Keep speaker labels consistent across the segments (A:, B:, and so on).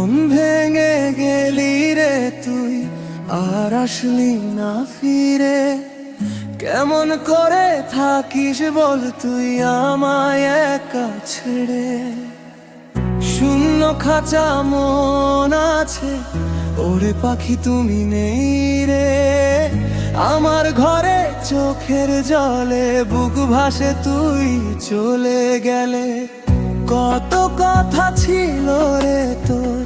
A: মন ভেঙে গেলি রে তুই, আর আসলি না ফিরে। কেমন করে থাকিস বল তুই আমায় একা ছেড়ে। শূন্য খাঁচা মন আছে, ওরে পাখি তুমি নেই রে। আমার ঘরে চোখের জলে বুক ভাসে তুই চলে গেলে। কত কথা ছিল রে তোর,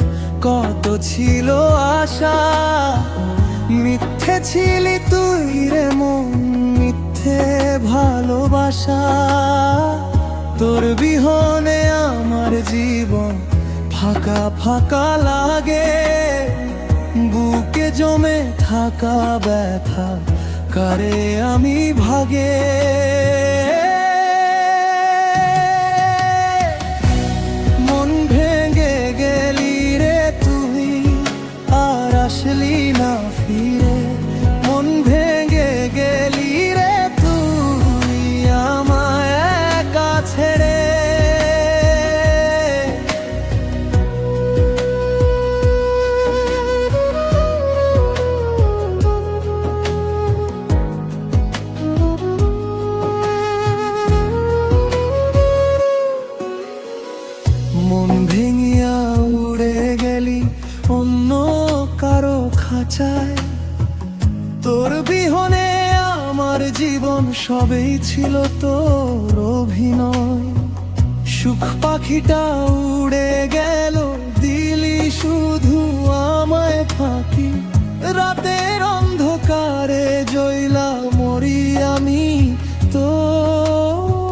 A: কত ছিল আশা, মিথ্যে ছিলি তুই রে মন, মিথ্যে ভালোবাসা। তোর বিহনে আমার জীবন ফাঁকা ফাঁকা লাগে। বুকে জমে থাকা ব্যথা কারে আমি ভাগে। মন ভেঙে গেলি রে তুই, আর আসলি না ফিরে। মন ভেঙে গেলি রে তুই আমায় একা ছেড়ে। মন ভেঙিয়া উড়ে গেলি অন্য কারো খাঁচায়। তোর বিহনে আমার জীবন সবেই ছিল তোর অভিনয়। সুখ পাখিটা উড়ে গেল, দিলি শুধু আমায় ফাঁকি। রাতের অন্ধকারে জ্বলা মরি আমি, তোর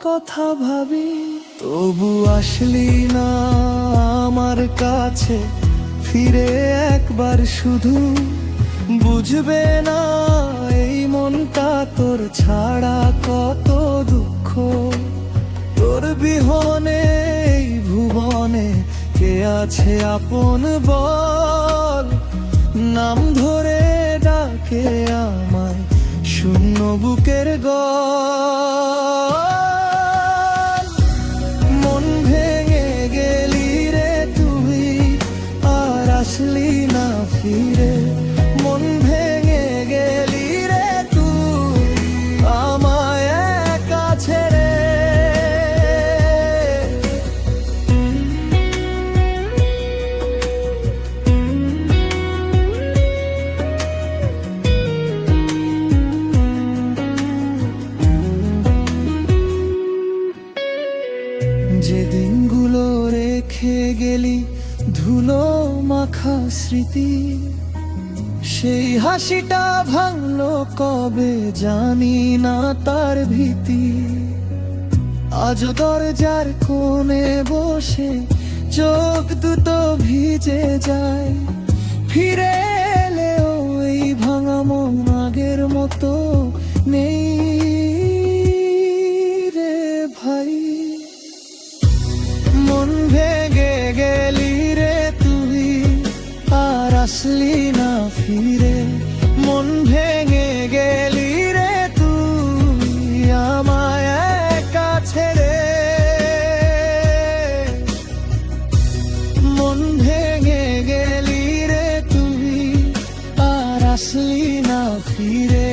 A: কথা ভাবি। তবু আসলি না আমার কাছে ফিরে একবার শুধু। বুঝবে না এই মনটা তোর ছাড়া কত দুঃখ। তোর বিহনে এই ভুবনে কে আছে আপন বল। নাম ধরে ডাকে আমায় শূন্য বুকের গল। মন ভেঙে গেলি রে তুই, আর আসলি না ফিরে। মন ভেঙে গেলি রে তুই আমায় একা ছেড়ে। যে দিনগুলো রেখে গেলি ধুলো মাখা স্মৃতি, সেই হাসিটা ভাঙলো কবে জানি না তার ভীতি। আজ দরজার কোণে বসে চোখ দুটো ভিজে যায়। ফিরে এলেও এই ভাঙা মন আগের মতো নেই রে ভাই। মন ভেঙে গেলি রে তুই, আর আসলি না ফিরে। মন ভেঙে গেলি রে তুই আমায় একা ছেড়ে। মন ভেঙে গেলি রে তুই, আর আসলি না ফিরে।